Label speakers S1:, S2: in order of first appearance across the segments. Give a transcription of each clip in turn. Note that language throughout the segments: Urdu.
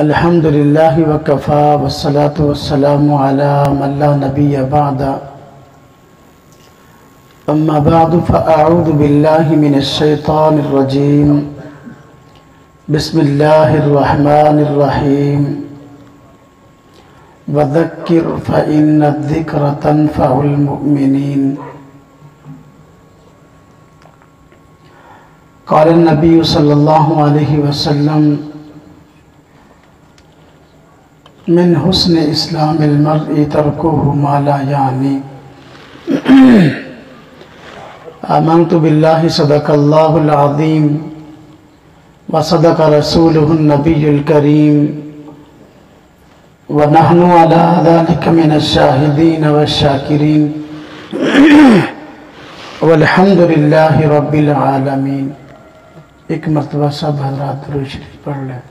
S1: الحمد لله وكفى والصلاة والسلام على من لا نبي بعد أما بعد فأعوذ بالله من الشيطان الرجيم بسم الله الرحمن الرحيم وذكر فإن الذكر تنفع المؤمنين قال النبي صلى الله عليه وسلم من حسن اسلام المرء تركه ما لا يعني آمنت بالله صدق الله العظيم وصدق رسوله النبي الكريم ونحن على ذلك من الشاهدين والشاكرين والحمد لله رب العالمين۔ ایک مرتبہ سب حضرات درود شریف پڑھ لیں۔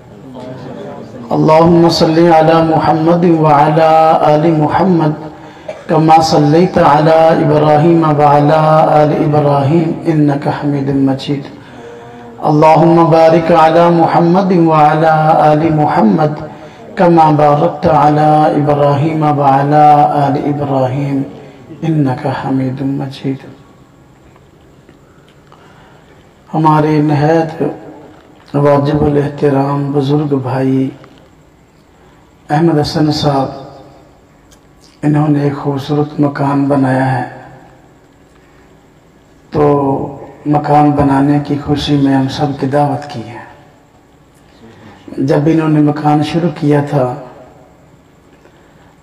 S1: اللهم صل على محمد وعلى آل محمد كما صليت على إبراهيم وعلى آل إبراهيم إنك حميد مجيد۔ اللهم بارك على محمد وعلى آل محمد كما باركت على إبراهيم وعلى آل إبراهيم إنك حميد مجيد۔ ہمارے نہایت واجب الاحترام بزرگ بھائی احمد حسن صاحب، انہوں نے ایک خوبصورت مکان بنایا ہے، تو مکان بنانے کی خوشی میں ہم سب کی دعوت کی ہے۔ جب انہوں نے مکان شروع کیا تھا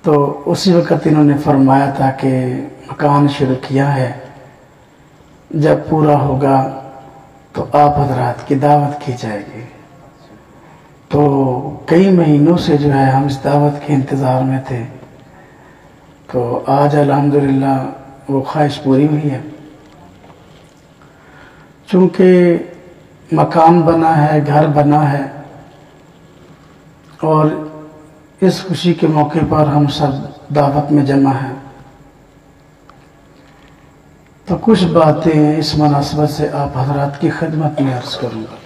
S1: تو اسی وقت انہوں نے فرمایا تھا کہ مکان شروع کیا ہے، جب پورا ہوگا تو آپ حضرات کی دعوت کی جائے گی۔ تو کئی مہینوں سے جو ہے ہم اس دعوت کے انتظار میں تھے، تو آج الحمدللہ وہ خواہش پوری ہوئی ہے۔ چونکہ مکان بنا ہے، گھر بنا ہے، اور اس خوشی کے موقع پر ہم سب دعوت میں جمع ہیں، تو کچھ باتیں اس مناسبت سے آپ حضرات کی خدمت میں عرض کروں گا۔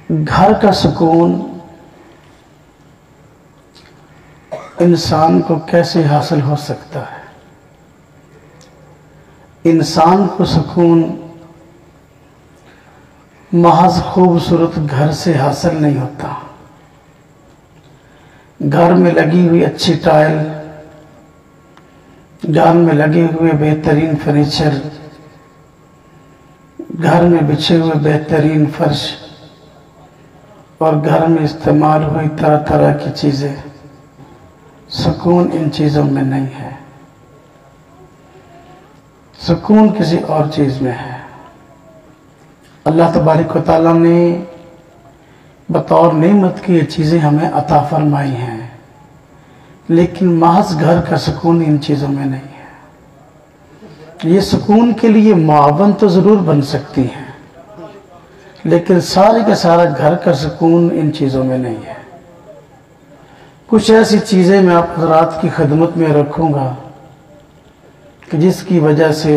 S1: گھر کا سکون انسان کو کیسے حاصل ہو سکتا ہے؟ انسان کو سکون محض خوبصورت گھر سے حاصل نہیں ہوتا۔ گھر میں لگی ہوئی اچھی ٹائل، گھر میں لگے ہوئے بہترین فرنیچر، گھر میں بچھے ہوئے بہترین فرش، اور گھر میں استعمال ہوئی طرح طرح کی چیزیں، سکون ان چیزوں میں نہیں ہے۔ سکون کسی اور چیز میں ہے۔ اللہ تبارک و تعالیٰ نے بطور نعمت کی یہ چیزیں ہمیں عطا فرمائی ہیں، لیکن محض گھر کا سکون ان چیزوں میں نہیں ہے۔ یہ سکون کے لیے معاون تو ضرور بن سکتی ہیں، لیکن سارے کا سارا گھر کا سکون ان چیزوں میں نہیں ہے۔ کچھ ایسی چیزیں میں آپ حضرات کی خدمت میں رکھوں گا کہ جس کی وجہ سے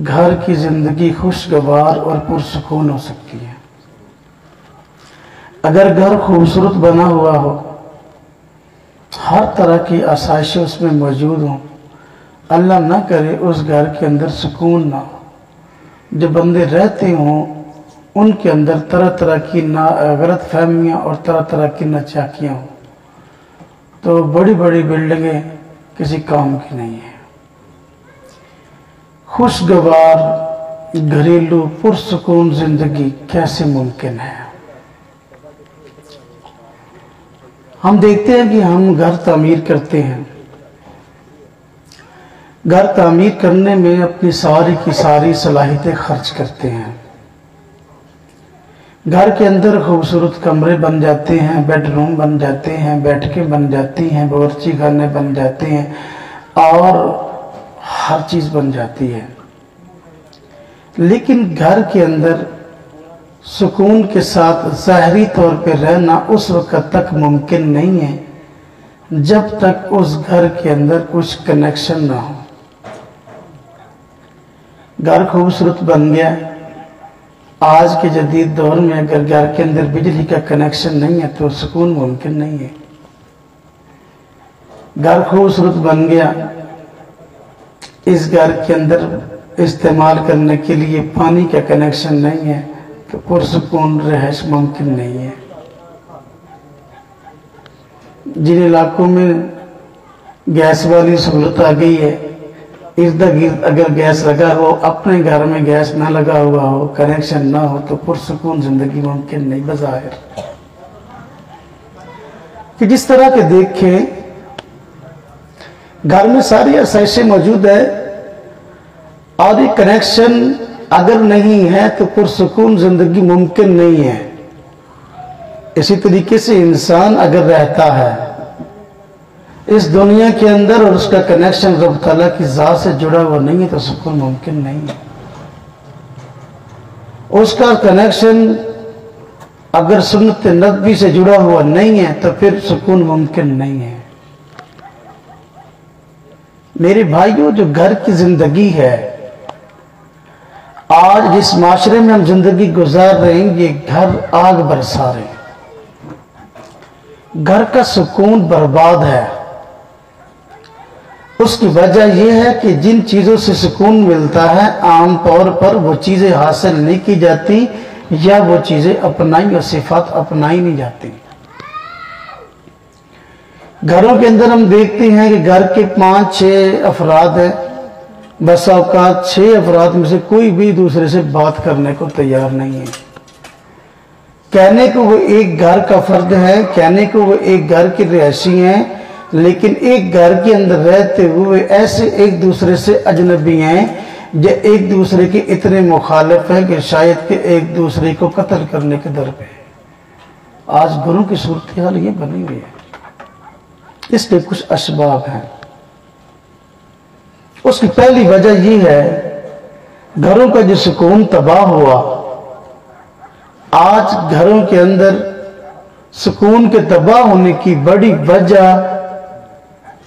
S1: گھر کی زندگی خوشگوار اور پرسکون ہو سکتی ہے۔ اگر گھر خوبصورت بنا ہوا ہو، ہر طرح کی آسائشیں اس میں موجود ہوں، اللہ نہ کرے اس گھر کے اندر سکون نہ ہو، جو بندے رہتے ہوں ان کے اندر طرح طرح کی غلط فہمیاں اور طرح طرح کی ناچاکیاں ہوں، تو بڑی بڑی بلڈنگیں کسی کام کی نہیں ہیں۔ خوشگوار گھریلو پرسکون زندگی کیسے ممکن ہے؟ ہم دیکھتے ہیں کہ ہم گھر تعمیر کرتے ہیں، گھر تعمیر کرنے میں اپنی ساری کی ساری صلاحیتیں خرچ کرتے ہیں۔ گھر کے اندر خوبصورت کمرے بن جاتے ہیں، بیڈ روم بن جاتے ہیں، بیٹھکیں بن جاتی ہیں، باورچی خانے بن جاتے ہیں، اور ہر چیز بن جاتی ہے، لیکن گھر کے اندر سکون کے ساتھ ظاہری طور پہ رہنا اس وقت تک ممکن نہیں ہے جب تک اس گھر کے اندر کچھ کنیکشن نہ ہو۔ گھر خوبصورت بن گیا، آج کے جدید دور میں اگر گھر کے اندر بجلی کا کنیکشن نہیں ہے تو سکون ممکن نہیں ہے. گھر خوبصورت بن گیا، اس گھر کے اندر استعمال کرنے کے لیے پانی کا کنیکشن نہیں ہے تو پرسکون رہائش ممکن نہیں ہے. جن علاقوں میں گیس والی سہولت آ گئی ہے، ارد گرد اگر گیس لگا ہو، اپنے گھر میں گیس نہ لگا ہوا ہو، کنیکشن نہ ہو تو پرسکون زندگی ممکن نہیں بظاہر. کہ جس طرح کے دیکھیں گھر میں ساری آسائشیں موجود ہے اور یہ کنیکشن اگر نہیں ہے تو پرسکون زندگی ممکن نہیں ہے. اسی طریقے سے انسان اگر رہتا ہے اس دنیا کے اندر اور اس کا کنیکشن رب تعالیٰ کی ذات سے جڑا ہوا نہیں ہے تو سکون ممکن نہیں ہے. اس کا کنیکشن اگر سنت نبوی سے جڑا ہوا نہیں ہے تو پھر سکون ممکن نہیں ہے. میرے بھائیوں، جو گھر کی زندگی ہے، آج جس معاشرے میں ہم زندگی گزار رہے ہیں، یہ گھر آگ برسا رہے ہیں. گھر کا سکون برباد ہے. اس کی وجہ یہ ہے کہ جن چیزوں سے سکون ملتا ہے عام طور پر وہ چیزیں حاصل نہیں کی جاتی یا وہ چیزیں اپنائی اور صفات اپنائی نہیں جاتی. گھروں کے اندر ہم دیکھتے ہیں کہ گھر کے 5-6 افراد ہیں، بس اوقات 6 افراد میں سے کوئی بھی دوسرے سے بات کرنے کو تیار نہیں ہے. کہنے کو وہ ایک گھر کا فرد ہے، کہنے کو وہ ایک گھر کی رہائشی ہیں، لیکن ایک گھر کے اندر رہتے ہوئے ایسے ایک دوسرے سے اجنبی ہیں جو ایک دوسرے کے اتنے مخالف ہیں کہ شاید کہ ایک دوسرے کو قتل کرنے کے در پہ. آج گھروں کی صورتحال یہ بنی ہوئی ہے. اس کے کچھ اسباب ہیں. اس کی پہلی وجہ یہ ہے گھروں کا جو سکون تباہ ہوا. آج گھروں کے اندر سکون کے تباہ ہونے کی بڑی وجہ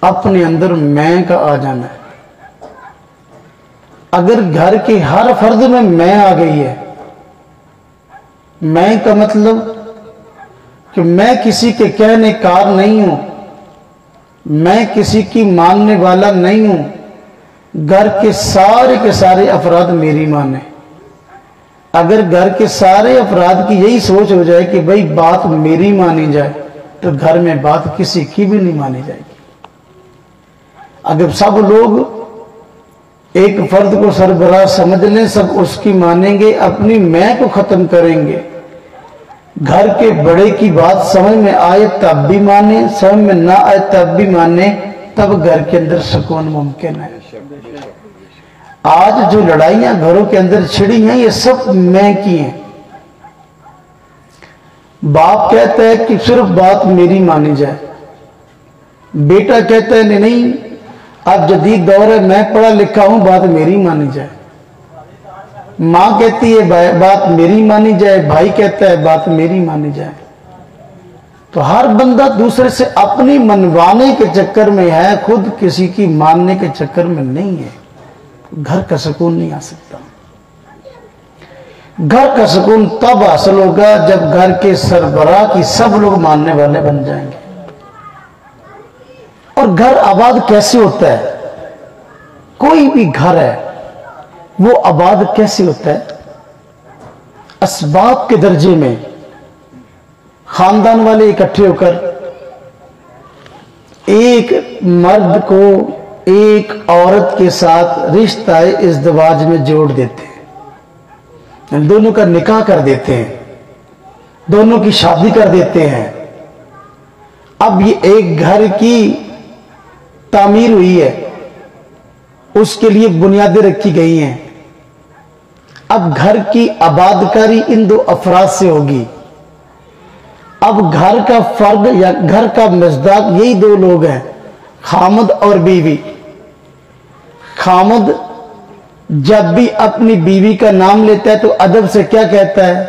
S1: اپنے اندر میں کا آ جانا ہے. اگر گھر کے ہر فرد میں میں آ گئی ہے، میں کا مطلب کہ میں کسی کے کہنے کار نہیں ہوں، میں کسی کی ماننے والا نہیں ہوں، گھر کے سارے افراد میری مانے. اگر گھر کے سارے افراد کی یہی سوچ ہو جائے کہ بھئی بات میری مانی جائے تو گھر میں بات کسی کی بھی نہیں مانی جائے گی. اگر سب لوگ ایک فرد کو سربراہ سمجھ لیں، سب اس کی مانیں گے، اپنی میں کو ختم کریں گے، گھر کے بڑے کی بات سمجھ میں آئے تب بھی مانے، سمجھ میں نہ آئے تب بھی مانے، تب گھر کے اندر سکون ممکن ہے. آج جو لڑائیاں گھروں کے اندر چھڑی ہیں یہ سب میں کی ہیں. باپ کہتا ہے کہ صرف بات میری مانی جائے، بیٹا کہتا ہے نہیں اب جدید دور ہے، میں پڑھا لکھا ہوں، بات میری مانی جائے. ماں کہتی ہے بات میری مانی جائے، بھائی کہتا ہے بات میری مانی جائے. تو ہر بندہ دوسرے سے اپنی منوانے کے چکر میں ہے، خود کسی کی ماننے کے چکر میں نہیں ہے. گھر کا سکون نہیں آ سکتا. گھر کا سکون تب حاصل ہوگا جب گھر کے سربراہ کی سب لوگ ماننے والے بن جائیں گے. اور گھر آباد کیسے ہوتا ہے؟ کوئی بھی گھر ہے وہ آباد کیسے ہوتا ہے؟ اسباب کے درجے میں خاندان والے اکٹھے ہو کر ایک مرد کو ایک عورت کے ساتھ رشتہ ازدواج میں جوڑ دیتے ہیں، دونوں کا نکاح کر دیتے ہیں، دونوں کی شادی کر دیتے ہیں. اب یہ ایک گھر کی تعمیر ہوئی ہے، اس کے لیے بنیادیں رکھی گئی ہیں. اب گھر کی آباد کاری ان دو افراد سے ہوگی. اب گھر کا فرد یا گھر کا مصداق یہی دو لوگ ہیں، خامد اور بیوی. خامد جب بھی اپنی بیوی کا نام لیتا ہے تو ادب سے کیا کہتا ہے؟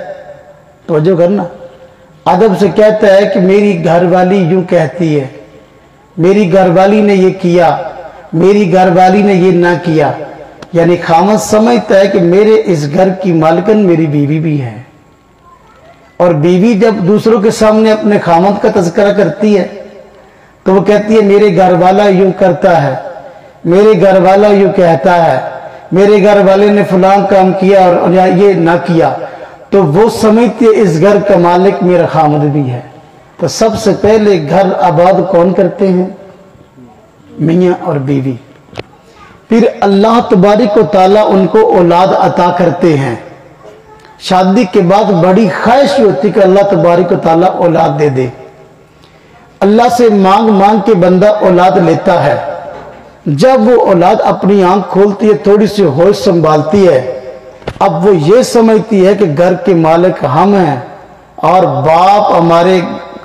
S1: توجہ کرنا، ادب سے کہتا ہے کہ میری گھر والی یوں کہتی ہے، میری گھر والی نے یہ کیا، میری گھر والی نے یہ نہ کیا. یعنی خامد سمجھتا ہے کہ میرے اس گھر کی مالکن میری بیوی بھی ہے، اور بیوی جب دوسروں کے سامنے اپنے خامد کا تذکرہ کرتی ہے تو وہ کہتی ہے میرے گھر والا یوں کرتا ہے، میرے گھر والا یوں کہتا ہے، میرے گھر والے نے فلاں کام کیا اور یہ نہ کیا، تو وہ سمجھتی ہے اس گھر کا مالک میرا خامد بھی ہے۔ تو سب سے پہلے گھر آباد کون کرتے ہیں؟ میاں اور بیوی۔ پھر اللہ تبارک و تعالیٰ ان کو اولاد عطا کرتے ہیں۔ شادی کے بعد بڑی خواہش ہوتی کہ اللہ تبارک و تعالیٰ اولاد دے دے۔ اللہ سے مانگ مانگ کے بندہ اولاد لیتا ہے۔ جب وہ اولاد اپنی آنکھ کھولتی ہے، تھوڑی سی ہوش سنبھالتی ہے، اب وہ یہ سمجھتی ہے کہ گھر کے مالک ہم ہیں، اور باپ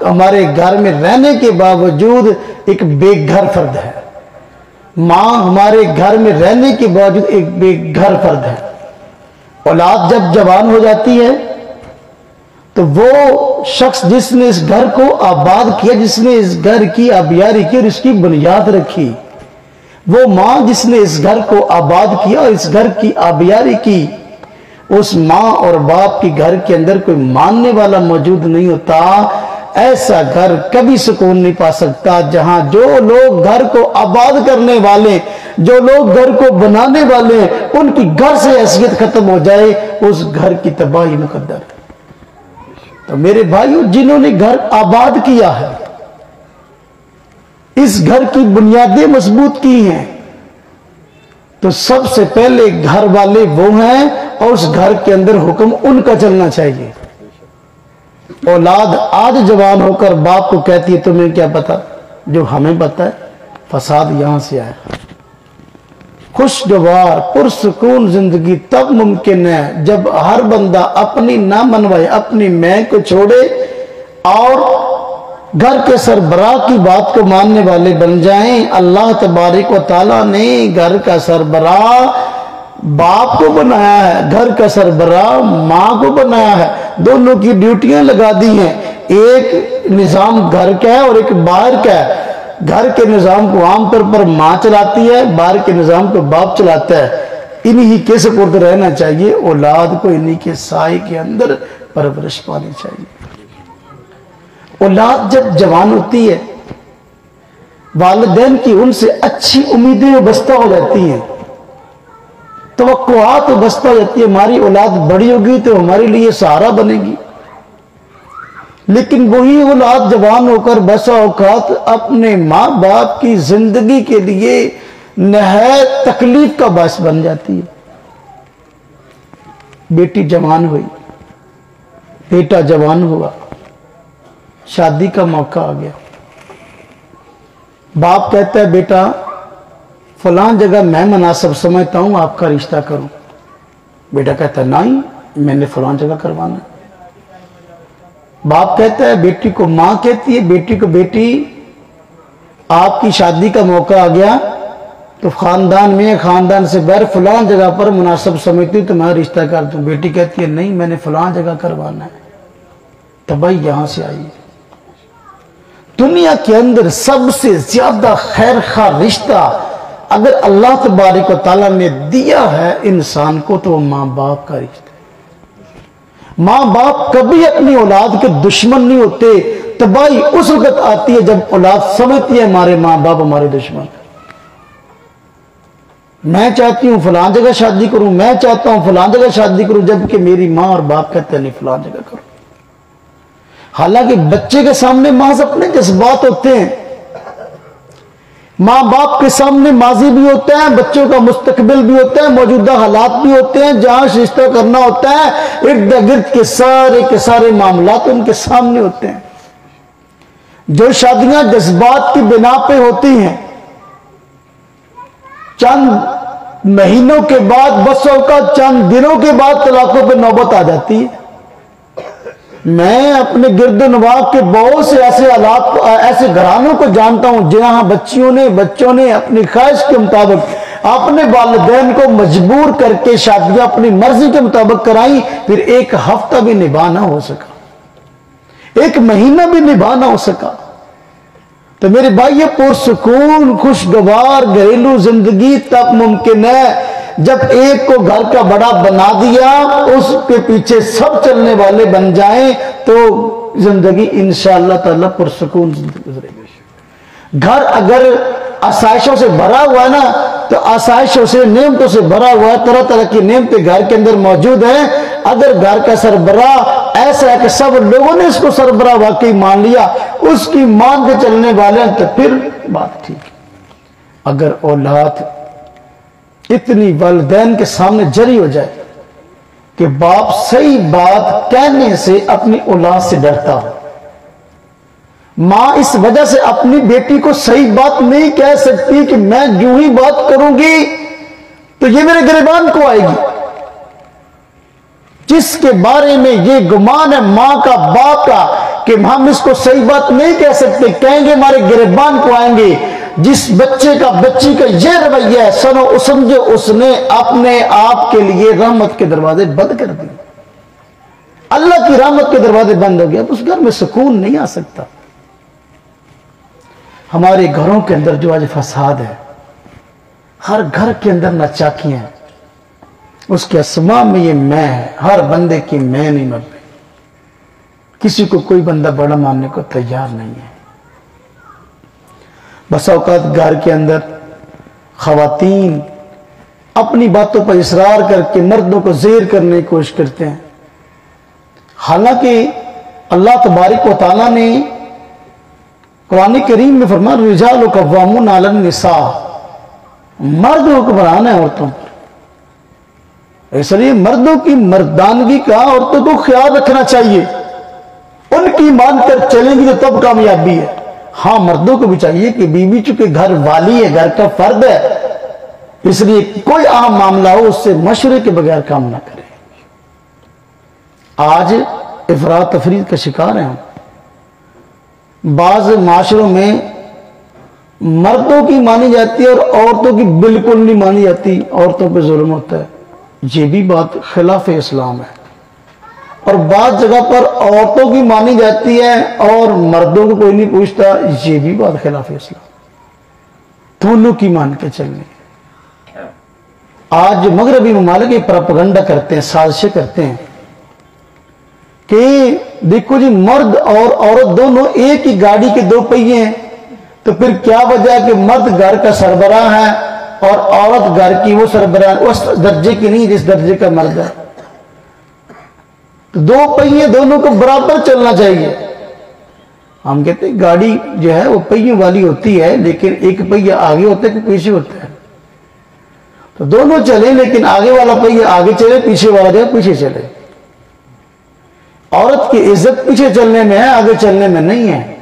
S1: ہمارے گھر میں رہنے کے باوجود ایک بے گھر فرد ہے، ماں ہمارے گھر میں رہنے کے باوجود ایک بے گھر فرد ہے۔ اولاد جب جوان ہو جاتی ہے تو وہ شخص جس نے اس گھر کو آباد کیا، جس نے اس گھر کی آبیاری کی اور اس کی بنیاد رکھی، وہ ماں جس نے اس گھر کو آباد کیا اور اس گھر کی آبیاری کی، اس ماں اور باپ کی گھر کے اندر کوئی ماننے والا موجود نہیں ہوتا۔ ایسا گھر کبھی سکون نہیں پا سکتا جہاں جو لوگ گھر کو آباد کرنے والے، جو لوگ گھر کو بنانے والے، ان کی گھر سے حیثیت ختم ہو جائے، اس گھر کی تباہی مقدر ہے۔ تو میرے بھائیوں، جنہوں نے گھر آباد کیا ہے، اس گھر کی بنیادیں مضبوط کی ہیں، تو سب سے پہلے گھر والے وہ ہیں اور اس گھر کے اندر حکم ان کا چلنا چاہیے۔ اولاد آج جوان ہو کر باپ کو کہتی ہے تمہیں کیا پتا؟ جو ہمیں پتا ہے، فساد یہاں سے آیا۔ خوشگوار پرسکون زندگی تب ممکن ہے جب ہر بندہ اپنی نہ منوائے، اپنی میں کو چھوڑے اور گھر کے سربراہ کی بات کو ماننے والے بن جائیں۔ اللہ تبارک و تعالیٰ نے گھر کا سربراہ باپ کو بنایا ہے، گھر کا سربراہ ماں کو بنایا ہے، دونوں کی ڈیوٹیاں لگا دی ہیں۔ ایک نظام گھر کا ہے اور ایک باہر کا ہے۔ گھر کے نظام کو عام طور پر ماں چلاتی ہے، باہر کے نظام کو باپ چلاتا ہے۔ انہی کے سپرد رہنا چاہیے، اولاد کو انہی کے سائے کے اندر پرورش پانی چاہیے۔ اولاد جب جوان ہوتی ہے، والدین کی ان سے اچھی امیدیں وابستہ ہو جاتی ہیں، توقعات وابستہ ہو جاتی ہے، ہماری اولاد بڑی ہوگی تو ہمارے لیے سہارا بنے گی۔ لیکن وہی اولاد جوان ہو کر بسا اوقات اپنے ماں باپ کی زندگی کے لیے نہایت تکلیف کا باعث بن جاتی ہے۔ بیٹی جوان ہوئی، بیٹا جوان ہوا، شادی کا موقع آ گیا، باپ کہتا ہے بیٹا فلاں جگہ میں مناسب سمجھتا ہوں آپ کا رشتہ کروں۔ بیٹا کہتا ہے نہیں، میں نے فلاں جگہ کروانا ہے۔ باپ کہتا ہے بیٹی کو، ماں کہتی ہے بیٹی کو بیٹی آپ کی شادی کا موقع آ گیا تو خاندان میں خاندان سے باہر فلاں جگہ پر مناسب سمجھتی ہوں تو میں رشتہ کر دوں۔ بیٹی کہتی ہے نہیں، میں نے فلاں جگہ کروانا ہے۔ تباہی یہاں سے آئی ہے۔ دنیا کے اندر سب سے زیادہ خیر خواہ رشتہ اگر اللہ تبارک و تعالیٰ نے دیا ہے انسان کو تو وہ ماں باپ کا رشتہ ہے۔ ماں باپ کبھی اپنی اولاد کے دشمن نہیں ہوتے۔ تباہی اس وقت آتی ہے جب اولاد سمجھتی ہے ہمارے ماں باپ ہمارے دشمن ہیں۔ میں چاہتی ہوں فلاں جگہ شادی کروں، میں چاہتا ہوں فلاں جگہ شادی کروں، جبکہ میری ماں اور باپ کہتے ہیں نہیں فلاں جگہ کروں۔ حالانکہ بچے کے سامنے محض اپنے جذبات ہوتے ہیں، ماں باپ کے سامنے ماضی بھی ہوتا ہے، بچوں کا مستقبل بھی ہوتا ہے، موجودہ حالات بھی ہوتے ہیں، جہاں رشتہ کرنا ہوتا ہے ارد گرد کے سارے معاملات ان کے سامنے ہوتے ہیں۔ جو شادیاں جذبات کی بنا پہ ہوتی ہیں، چند مہینوں کے بعد بسوں کا چند دنوں کے بعد طلاقوں پہ نوبت آ جاتی ہے۔ میں اپنے گرد و نواح کے بہت سے ایسے گھرانوں کو جانتا ہوں جہاں بچوں نے اپنی خواہش کے مطابق اپنے والدین کو مجبور کر کے شادیاں اپنی مرضی کے مطابق کرائیں، پھر ایک ہفتہ بھی نبھا نہ ہو سکا، ایک مہینہ بھی نبھا نہ ہو سکا۔ تو میرے بھائی، پرسکون خوشگوار گھریلو زندگی تب ممکن ہے جب ایک کو گھر کا بڑا بنا دیا اس کے پیچھے سب چلنے والے بن جائیں تو زندگی انشاءاللہ تعالی پرسکون زندگی گزرے گی۔ گھر اگر آسائشوں سے بھرا ہوا ہے نا تو آسائشوں سے نعمتوں سے بھرا ہوا ہے، طرح طرح کی نعمتیں گھر کے اندر موجود ہیں۔ اگر گھر کا سربراہ ایسا ہے کہ سب لوگوں نے اس کو سربراہ واقعی مان لیا، اس کی مان کے چلنے والے ہیں، تو پھر بات ٹھیک ہے۔ اگر اولاد اتنی والدین کے سامنے جری ہو جائے کہ باپ صحیح بات کہنے سے اپنی اولاد سے ڈرتا ہو، ماں اس وجہ سے اپنی بیٹی کو صحیح بات نہیں کہہ سکتی کہ میں جو ہی بات کروں گی تو یہ میرے گریبان کو آئے گی، جس کے بارے میں یہ گمان ہے ماں کا باپ کا کہ ہم اس کو صحیح بات نہیں کہہ سکتے، کہیں گے ہمارے گریبان کو آئیں گے، جس بچے کا بچی کا یہ رویہ ہے سنو سمجھے اس نے اپنے آپ کے لیے رحمت کے دروازے بند کر دیے، اللہ کی رحمت کے دروازے بند ہو گیا، اس گھر میں سکون نہیں آ سکتا۔ ہمارے گھروں کے اندر جو آج فساد ہے، ہر گھر کے اندر ناچاکیاں ہیں، اس کے اسماء میں یہ میں ہے، ہر بندے کی میں نہیں مر رہی، کسی کو کوئی بندہ بڑا ماننے کو تیار نہیں ہے۔ بس اوقات گھر کے اندر خواتین اپنی باتوں پر اصرار کر کے مردوں کو زیر کرنے کی کوشش کرتے ہیں، حالانکہ اللہ تبارک و تعالیٰ نے قرآن کریم میں فرمایا الرجال قوامون علی النساء، مرد حکمران ہیں عورتوں پر، اس لیے مردوں کی مردانگی کا عورتوں کو خیال رکھنا چاہیے، ان کی مان کر چلیں گی تو تب کامیابی ہے۔ ہاں مردوں کو بھی چاہیے کہ بیوی چونکہ گھر والی ہے، گھر کا فرد ہے، اس لیے کوئی اہم معاملہ ہو اس سے مشورے کے بغیر کام نہ کرے۔ آج افراط تفریط کا شکار ہیں ہم، بعض معاشروں میں مردوں کی مانی جاتی ہے اور عورتوں کی بالکل نہیں مانی جاتی، عورتوں پہ ظلم ہوتا ہے، یہ بھی بات خلاف اسلام ہے۔ اور بعض جگہ پر عورتوں کی مانی جاتی ہے اور مردوں کو کوئی نہیں پوچھتا، یہ بھی بات خلاف اسلام، دونوں کی مان کے چلنے۔ آج مغربی ممالک یہ پروپیگنڈا کرتے ہیں، سازشیں کرتے ہیں کہ دیکھو جی مرد اور عورت دونوں ایک ہی گاڑی کے دو پہیے ہیں، تو پھر کیا وجہ ہے کہ مرد گھر کا سربراہ ہے اور عورت گھر کی وہ سربراہ اس درجے کی نہیں جس درجے کا مرد ہے، تو دو پہیے دونوں کو برابر چلنا چاہیے۔ ہم کہتے ہیں گاڑی جو ہے وہ پہیوں والی ہوتی ہے، لیکن ایک پہیہ آگے ہوتا ہے کہ پیچھے ہوتا ہے، تو دونوں چلیں لیکن آگے والا پہیہ آگے چلے، پیچھے والا جو ہے پیچھے چلے۔ عورت کی عزت پیچھے چلنے میں ہے، آگے چلنے میں نہیں ہے۔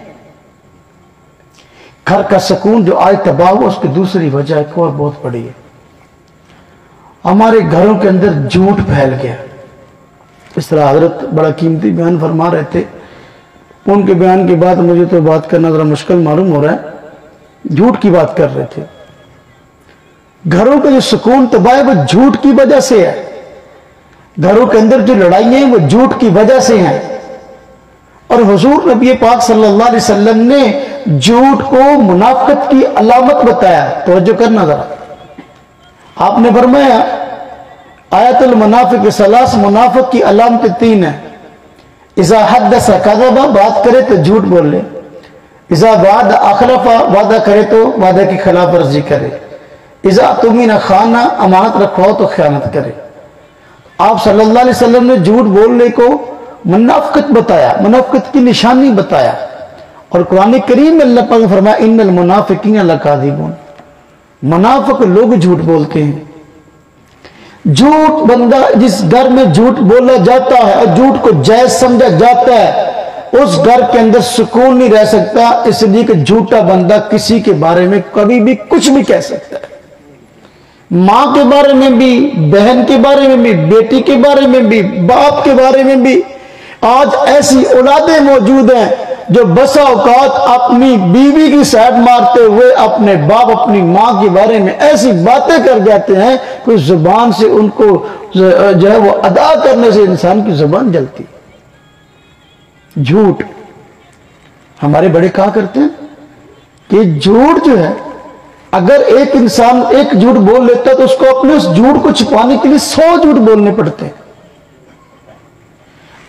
S1: گھر کا سکون جو آج تباہ ہوا اس کی دوسری وجہ ایک اور بہت بڑی ہے، ہمارے گھروں کے اندر جھوٹ پھیل گیا۔ اس طرح حضرت بڑا قیمتی بیان فرما رہے تھے، ان کے بیان کے بعد مجھے تو بات کرنا ذرا مشکل معلوم ہو رہا ہے، جھوٹ کی بات کر رہے تھے۔ گھروں کا جو سکون تباہ ہے وہ جھوٹ کی وجہ سے ہے، گھروں کے اندر جو لڑائیاں ہیں وہ جھوٹ کی وجہ سے ہیں، اور حضور نبی پاک صلی اللہ علیہ وسلم نے جھوٹ کو منافقت کی علامت بتایا۔ توجہ کرنا ذرا، آپ نے فرمایا آیت المنافق ثلاث، منافق کی علامت تین ہے، اذا حدث کذب، بات کرے تو جھوٹ بول لے، اذا وعد اخلف، وعدہ کرے تو وعدہ کی خلاف ورزی کرے، اذا اؤتمن خان، امانت رکھواؤ تو خیانت کرے۔ آپ صلی اللہ علیہ وسلم نے جھوٹ بولنے کو منافقت بتایا، منافقت کی نشانی بتایا، اور قرآن کریم میں اللہ پاک نے فرمایا ان المنافقین لکاذبون، منافق لوگ جھوٹ بولتے ہیں۔ جھوٹ بندہ جس گھر میں جھوٹ بولا جاتا ہے اور جھوٹ کو جائز سمجھا جاتا ہے اس گھر کے اندر سکون نہیں رہ سکتا، اس لیے کہ جھوٹا بندہ کسی کے بارے میں کبھی بھی کچھ بھی کہہ سکتا ہے، ماں کے بارے میں بھی، بہن کے بارے میں بھی، بیٹی کے بارے میں بھی، باپ کے بارے میں بھی۔ آج ایسی اولادیں موجود ہیں جو بسا اوقات اپنی بیوی کی سائڈ مارتے ہوئے اپنے باپ اپنی ماں کے بارے میں ایسی باتیں کر جاتے ہیں کہ زبان سے ان کو جو ہے وہ ادا کرنے سے انسان کی زبان جلتی۔ جھوٹ ہمارے بڑے کہا کرتے ہیں کہ جھوٹ جو ہے اگر ایک انسان ایک جھوٹ بول لیتا تو اس کو اپنے اس جھوٹ کو چھپانے کے لیے 100 جھوٹ بولنے پڑتے ہیں۔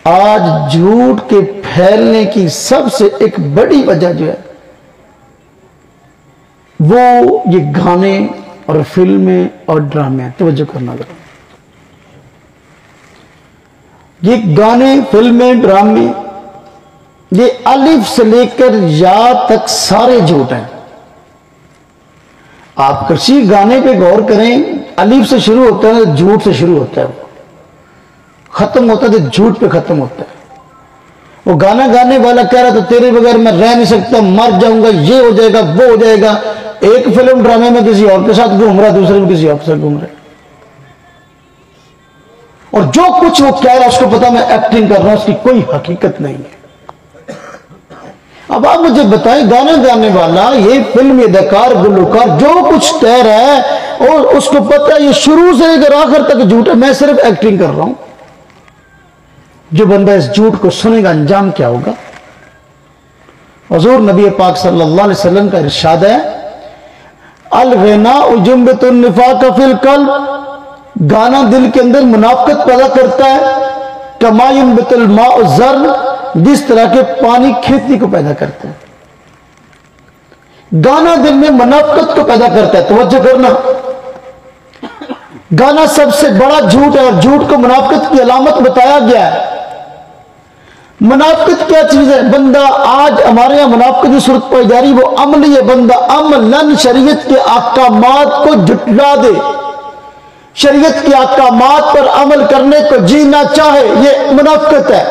S1: آج جھوٹ کے پھیلنے کی سب سے ایک بڑی وجہ جو ہے وہ یہ گانے اور فلمیں اور ڈرامے ہیں۔ توجہ کرنا ذرا، یہ گانے، فلمیں، ڈرامے، یہ الف سے لے کر یا تک سارے جھوٹ ہیں۔ آپ کسی گانے پہ غور کریں، الف سے شروع ہوتا ہے، جھوٹ سے شروع ہوتا ہے، وہ ختم ہوتا ہے تو جھوٹ پہ ختم ہوتا ہے۔ وہ گانا گانے والا کہہ رہا تھا تیرے بغیر میں رہ نہیں سکتا، مر جاؤں گا، یہ ہو جائے گا، وہ ہو جائے گا۔ ایک فلم ڈرامے میں کسی اور کے ساتھ گھوم رہا، دوسرے میں کسی اور کے ساتھ گھوم رہا ہے، اور جو کچھ وہ کہہ رہا ہے اس کو پتا میں ایکٹنگ کر رہا ہوں، اس کی کوئی حقیقت نہیں ہے۔ اب آپ مجھے بتائیں، گانے گانے والا، یہ فلم اداکار، گلوکار جو کچھ کہہ رہا ہے اور اس کو پتا ہے یہ شروع سے لے کر آخر تک جھوٹ ہے، میں صرف ایکٹنگ کر رہا ہوں۔ جو بندہ اس جھوٹ کو سنے گا انجام کیا ہوگا؟ حضور نبی پاک صلی اللہ علیہ وسلم کا ارشاد ہے، الغناء جنبۃ النفاق فی القلب، گانا دل کے اندر منافقت پیدا کرتا ہے، کما ینبت الماء الزرع، جس طرح کے پانی کھیتی کو پیدا کرتا ہے۔ گانا دل میں منافقت کو پیدا کرتا ہے۔ توجہ کرنا، گانا سب سے بڑا جھوٹ ہے، اور جھوٹ کو منافقت کی علامت بتایا گیا ہے۔ منافقت کیا چیز ہے؟ بندہ آج ہمارے یہاں منافقت کی صورت پائی جا رہی، وہ عملی ہے، بندہ عملاً شریعت کے احکامات کو جھٹلا دے، شریعت کے احکامات پر عمل کرنے کو جی نہ چاہے، یہ منافقت ہے۔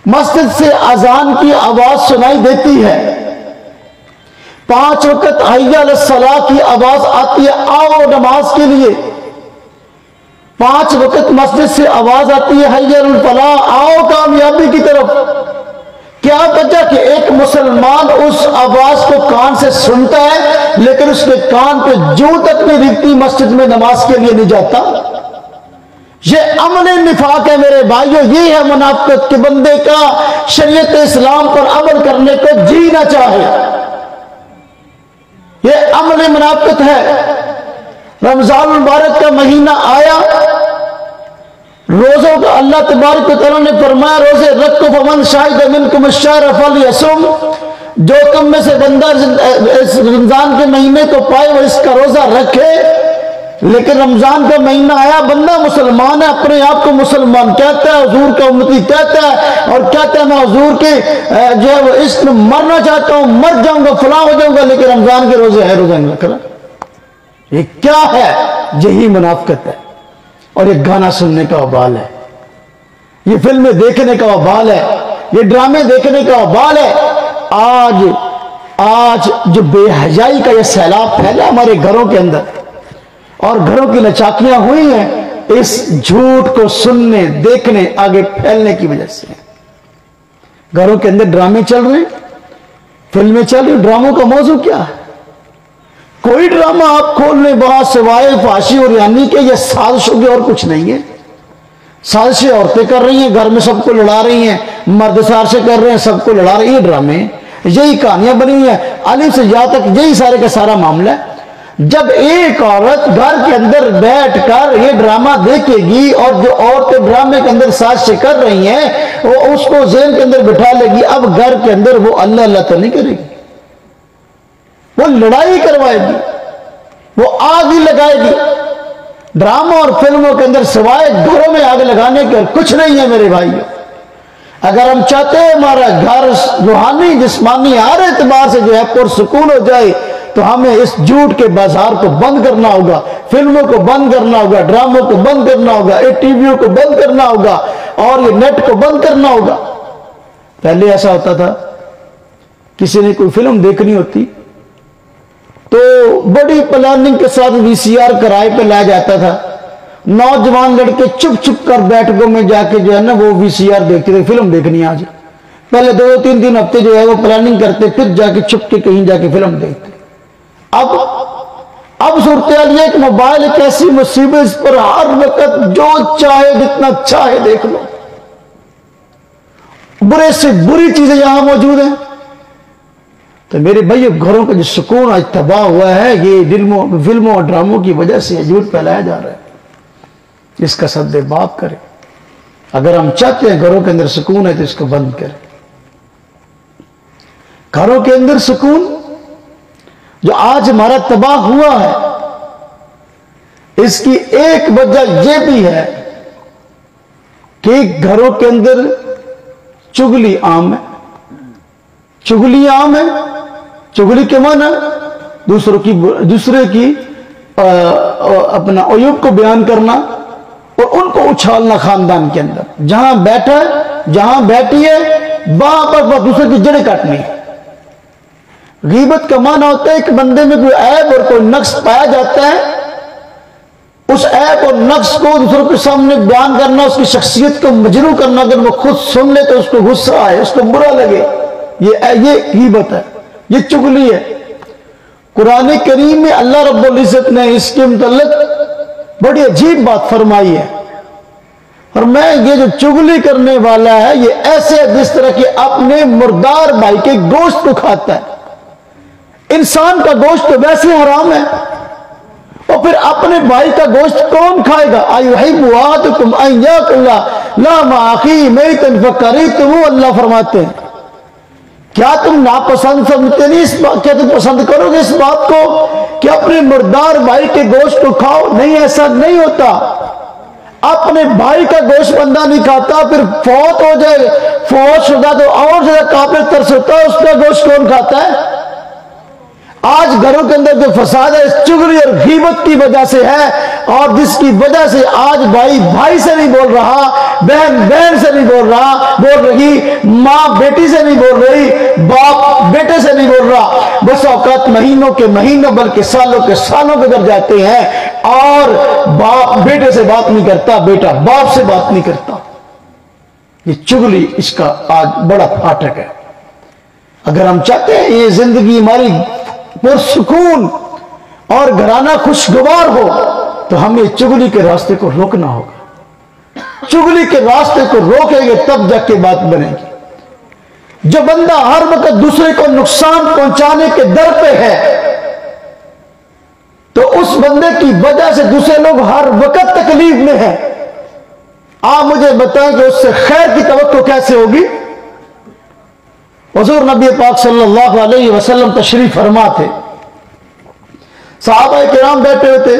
S1: مسجد سے اذان کی آواز سنائی دیتی ہے، 5 وقت حی علی الصلاۃ کی آواز آتی ہے، آؤ نماز کے لیے، 5 وقت مسجد سے آواز آتی ہے، حی علی الفلاح، آؤ کامیابی کی طرف۔ کیا وجہ کہ ایک مسلمان اس آواز کو کان سے سنتا ہے لیکن اس کے کان پہ جو تک نہیں دکھتی مسجد میں نماز کے لیے نہیں جاتا؟ یہ عمل نفاق ہے میرے بھائیو، یہ ہے منافقت کہ بندے کا شریعت اسلام پر عمل کرنے کو جی نہ چاہے، یہ عمل منافقت ہے۔ رمضان المبارک کا مہینہ آیا، روزوں کا اللہ تبارک و تعالیٰ نے فرمایا روزے رکھو، فمن شہد منکم الشہر فلیصم، جو تم میں سے بندہ اس رمضان کے مہینے کو پائے وہ اس کا روزہ رکھے۔ لیکن رمضان کا مہینہ آیا، بندہ مسلمان ہے، اپنے آپ کو مسلمان کہتا ہے، حضور کا امتی کہتا ہے، اور کہتا ہے میں حضور کے جو ہے وہ عشق میں مرنا چاہتا ہوں، مر جاؤں گا، فلاں ہو جاؤں گا، لیکن رمضان کے روزے ہے، روزہ نہیں رکھ رہا۔ یہ کیا ہے؟ یہی منافقت ہے، اور یہ گانا سننے کا وبال ہے، یہ فلمیں دیکھنے کا وبال ہے، یہ ڈرامے دیکھنے کا وبال ہے۔ آج جو بے حیائی کا یہ سیلاب پھیلا ہمارے گھروں کے اندر اور گھروں کی لچاکیاں ہوئی ہیں، اس جھوٹ کو سننے، دیکھنے، آگے پھیلنے کی وجہ سے۔ گھروں کے اندر ڈرامے چل رہے ہیں، فلمیں چل رہی ہیں، ڈراموں کا موضوع کیا ہے؟ کوئی ڈرامہ آپ کھول لیں وہاں سوائے فحاشی اور یعنی کہ یہ سازشوں کے اور کچھ نہیں ہے۔ سازشیں عورتیں کر رہی ہیں، گھر میں سب کو لڑا رہی ہیں، مرد سازشیں کر رہے ہیں، سب کو لڑا رہی ہیں، یہ ڈرامے، یہی کہانیاں بنی ہوئی ہیں، الف سے یا تک یہی سارے کا سارا معاملہ ہے۔ جب ایک عورت گھر کے اندر بیٹھ کر یہ ڈرامہ دیکھے گی اور جو عورتیں ڈرامے کے اندر سازشیں کر رہی ہیں وہ اس کو ذہن کے اندر بٹھا لے گی، اب گھر کے اندر وہ اللہ اللہ تو نہیں کرے گی، وہ لڑائی کروائے گی، وہ آگ ہی لگائے گی۔ ڈراموں اور فلموں کے اندر سوائے گھروں میں آگ لگانے کے کچھ نہیں ہے میرے بھائیو۔ اگر ہم چاہتے ہیں ہمارا گھر روحانی جسمانی ہر اعتبار سے جو ہے پرسکون ہو جائے تو ہمیں اس جھوٹ کے بازار کو بند کرنا ہوگا، فلموں کو بند کرنا ہوگا، ڈراموں کو بند کرنا ہوگا، ٹی ویوں کو بند کرنا ہوگا، اور یہ نیٹ کو بند کرنا ہوگا۔ پہلے ایسا ہوتا تھا، کسی نے کوئی فلم دیکھنی ہوتی تو بڑی پلاننگ کے ساتھ وی سی آر کرائے پہ لایا جاتا تھا، نوجوان لڑکے چپ چپ کر بیٹھکوں میں جا کے جو ہے نا وہ وی سی آر دیکھتے تھے، فلم دیکھنی آج۔ پہلے 2-3 ہفتے جو ہے وہ پلاننگ کرتے، پھر جا کے چھپ کے کہیں جا کے فلم دیکھتے۔ اب صورتحال یہ کہ موبائل ایک ایسی مصیبت، اس پر ہر وقت جو چاہے جتنا چاہے دیکھ لو، برے سے بری چیزیں یہاں موجود ہیں۔ تو میرے بھائی گھروں کا جو سکون آج تباہ ہوا ہے یہ فلموں اور ڈراموں کی وجہ سے جھوٹ پھیلایا جا رہا ہے. اس کا سد باب کرے. اگر ہم چاہتے ہیں گھروں کے اندر سکون ہے تو اس کو بند کریں. گھروں کے اندر سکون جو آج ہمارا تباہ ہوا ہے اس کی ایک وجہ یہ بھی ہے کہ گھروں کے اندر چغلی عام ہے. چغلی عام ہے. چغلی کے معنی دوسرے کی اپنا عیوب کو بیان کرنا اور ان کو اچھالنا. خاندان کے اندر جہاں بیٹھا ہے جہاں بیٹھی ہے وہاں پر دوسرے کی جڑیں کاٹنی ہے. غیبت کا معنی ہوتا ہے کہ بندے میں کوئی عیب اور کوئی نقص پایا جاتا ہے اس عیب اور نقص کو دوسروں کے سامنے بیان کرنا, اس کی شخصیت کو مجروح کرنا. اگر وہ خود سن لے تو اس کو غصہ آئے, اس کو برا لگے. یہ غیبت ہے, یہ چغلی ہے. قرآن کریم میں اللہ رب العزت نے اس کے متعلق بڑی عجیب بات فرمائی ہے. اور میں یہ جو چغلی کرنے والا ہے یہ ایسے جس طرح کہ اپنے مردار بھائی کے گوشت کو کھاتا ہے. انسان کا گوشت تو ویسے حرام ہے اور پھر اپنے بھائی کا گوشت کون کھائے گا؟ ایحب احدکم ان یاکل لحم اخیہ میتا فکرہتموہ. اللہ فرماتے ہیں کیا تم ناپسند سمجھتے نہیں اس بات, کیا تم پسند کرو گے اس بات کو کہ اپنے مردار بھائی کے گوشت کو کھاؤ؟ نہیں, ایسا نہیں ہوتا. اپنے بھائی کا گوشت بندہ نہیں کھاتا, پھر فوت ہو جائے, فوت شدہ تو اور زیادہ قابل ترس ہوتا ہے, اس کا گوشت کون کھاتا ہے؟ آج گھروں کے اندر جو فساد ہے اس چغلی اور غیبت کی وجہ سے ہے, اور جس کی وجہ سے آج بھائی بھائی سے نہیں بول رہا, بہن بہن سے نہیں بول رہی, ماں بیٹی سے نہیں بول رہی, باپ بیٹے سے نہیں بول رہا. بس اوقات مہینوں کے مہینوں بلکہ سالوں کے سالوں گزر جاتے ہیں اور باپ بیٹے سے بات نہیں کرتا, بیٹا باپ سے بات نہیں کرتا. یہ چغلی اس کا آج بڑا پھاٹک ہے. اگر ہم چاہتے ہیں یہ زندگی ہماری پرسکون اور گھرانہ خوشگوار ہو تو ہمیں چغلی کے راستے کو روکنا ہوگا. چغلی کے راستے کو روکیں گے تب جا کے بات بنے گی. جو بندہ ہر وقت دوسرے کو نقصان پہنچانے کے در پہ ہے تو اس بندے کی وجہ سے دوسرے لوگ ہر وقت تکلیف میں ہیں. آپ مجھے بتائیں کہ اس سے خیر کی توقع کیسے ہوگی؟ حضور نبی پاک صلی اللہ علیہ وسلم تشریف فرما تھے, صحابہ کرام بیٹھے ہوئے تھے,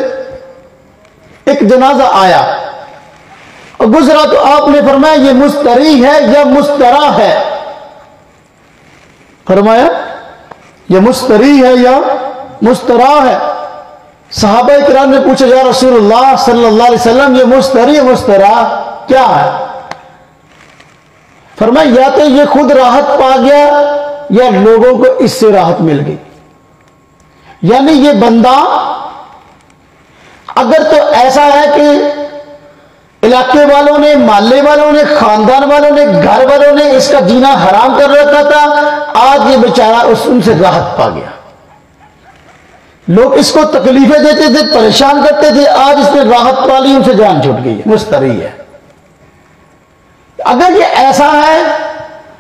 S1: ایک جنازہ آیا اور گزرا تو آپ نے فرمایا یہ مستری ہے یا مسترا ہے؟ فرمایا یہ مستری ہے یا مسترا ہے. صحابہ کرام نے پوچھا یا رسول اللہ صلی اللہ علیہ وسلم یہ مستری مسترا کیا ہے؟ فرمایا یا تو یہ خود راحت پا گیا یا لوگوں کو اس سے راحت مل گئی. یعنی یہ بندہ اگر تو ایسا ہے کہ علاقے والوں نے, محلے والوں نے, خاندان والوں نے, گھر والوں نے اس کا جینا حرام کر رکھا تھا, آج یہ بیچارہ ان سے راحت پا گیا. لوگ اس کو تکلیفیں دیتے تھے, پریشان کرتے تھے, آج اس نے راحت پا لی, ان سے جان چھوٹ گئی ہے, مستری ہے. اگر یہ ایسا ہے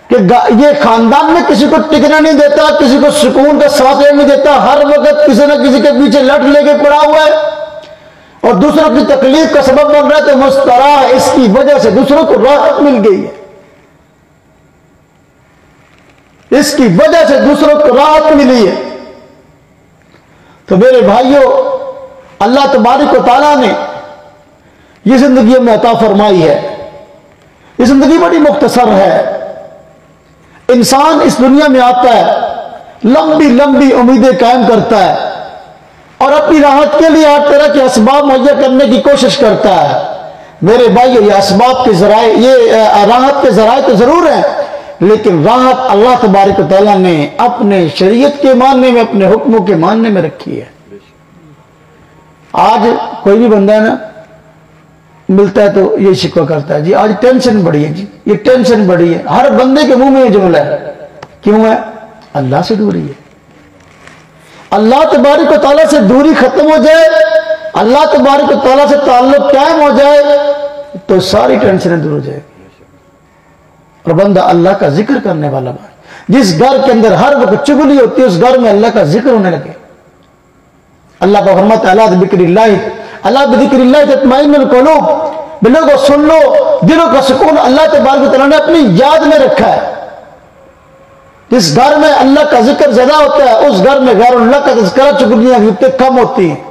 S1: کہ یہ خاندان میں کسی کو ٹکنا نہیں دیتا, کسی کو سکون کا سانس لینے نہیں دیتا, ہر وقت کسی نہ کسی کے پیچھے لٹ لے کے پڑا ہوا ہے اور دوسروں کی تکلیف کا سبب بن رہا ہے, تو مسترا ہے. اس کی وجہ سے دوسروں کو راحت مل گئی ہے, اس کی وجہ سے دوسروں کو راحت ملی ہے. تو میرے بھائیوں, اللہ تبارک و تعالیٰ نے یہ زندگی ہمیں عطا فرمائی ہے. یہ زندگی بڑی مختصر ہے. انسان اس دنیا میں آتا ہے, لمبی لمبی امیدیں قائم کرتا ہے اور اپنی راحت کے لیے ہر طرح کے اسباب مہیا کرنے کی کوشش کرتا ہے. میرے بھائیو, یہ اسباب کے ذرائع, یہ راحت کے ذرائع تو ضرور ہیں, لیکن راحت اللہ تبارک و تعالیٰ نے اپنے شریعت کے ماننے میں, اپنے حکموں کے ماننے میں رکھی ہے. آج کوئی بھی بندہ ہے نا ملتا ہے تو یہ شکوہ کرتا ہے, جی آج ٹینشن بڑی ہے, جی یہ ٹینشن بڑی ہے. ہر بندے کے منہ میں یہ جملہ ہے. کیوں ہے؟ اللہ سے دوری ہے. اللہ تبارک و تعالیٰ سے دوری ختم ہو جائے, اللہ تبارک و تعالیٰ سے تعلق قائم ہو جائے تو ساری ٹینشنیں دور ہو جائے گی اور بندہ اللہ کا ذکر کرنے والا بن. جس گھر کے اندر ہر وقت چگلی ہوتی ہے اس گھر میں اللہ کا ذکر ہونے لگے. اللہ کا فرماتا ہے اللہ بذکر اللہ تطمئن القلوب، لوگوں سن لو دلوں کا سکون اللہ تبارک و تعالیٰ نے اپنی یاد میں رکھا ہے. جس گھر میں اللہ کا ذکر زیادہ ہوتا ہے اس گھر میں غیر اللہ کا تذکرہ چگلیاں گفتیں کم ہوتی ہیں.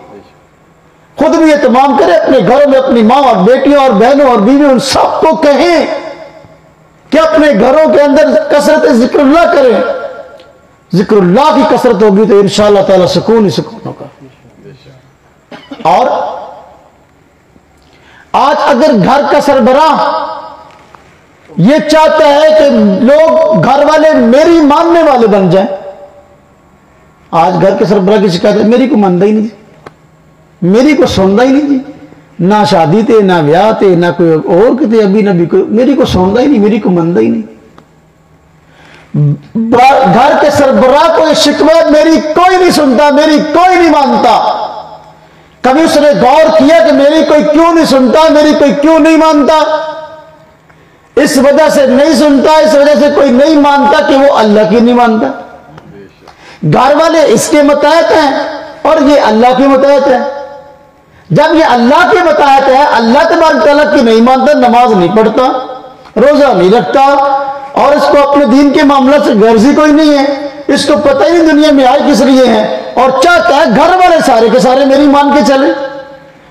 S1: خود بھی اہتمام کرے اپنے گھروں میں اپنی ماں اور بیٹیوں اور بہنوں اور بیویوں ان سب کو کہیں کہ اپنے گھروں کے اندر کثرت ذکر اللہ کریں. ذکر اللہ کی کثرت ہوگی تو انشاءاللہ تعالی سکون ہی سکون ہوگا. اور آج اگر گھر کا سربراہ یہ چاہتا ہے کہ لوگ گھر والے میری ماننے والے بن جائیں، آج گھر کے سربراہ کی شکایت ہے میری کو مانتا ہی نہیں جی، میری کو سنتا ہی نہیں جی، نہ شادی تے نہ بیاہ تے نہ کوئی اور کتے ابھی نبی کوئی میری کو سنتا ہی نہیں، میری کو مانتا ہی نہیں. گھر کے سربراہ کو یہ شکوہ میری کوئی نہیں سنتا، میری کوئی نہیں مانتا. کبھی اس نے غور کیا کہ میری کوئی کیوں نہیں سنتا، میری کوئی کیوں نہیں مانتا؟ اس وجہ سے نہیں سنتا، اس وجہ سے کوئی نہیں مانتا کہ وہ اللہ کی نہیں مانتا. گھر والے اس کے متحد ہیں اور یہ اللہ کے متحد ہیں. جب یہ اللہ کے متحد ہے، اللہ تبارک تعالیٰ کی نہیں مانتا، نماز نہیں پڑھتا، روزہ نہیں رکھتا اور اس کو اپنے دین کے معاملات سے غرضی کوئی نہیں ہے، اس کو پتہ ہی نہیں دنیا میں آئے کس لیے ہیں، اور چاہتا ہے گھر والے سارے کے سارے میری مان کے چلے.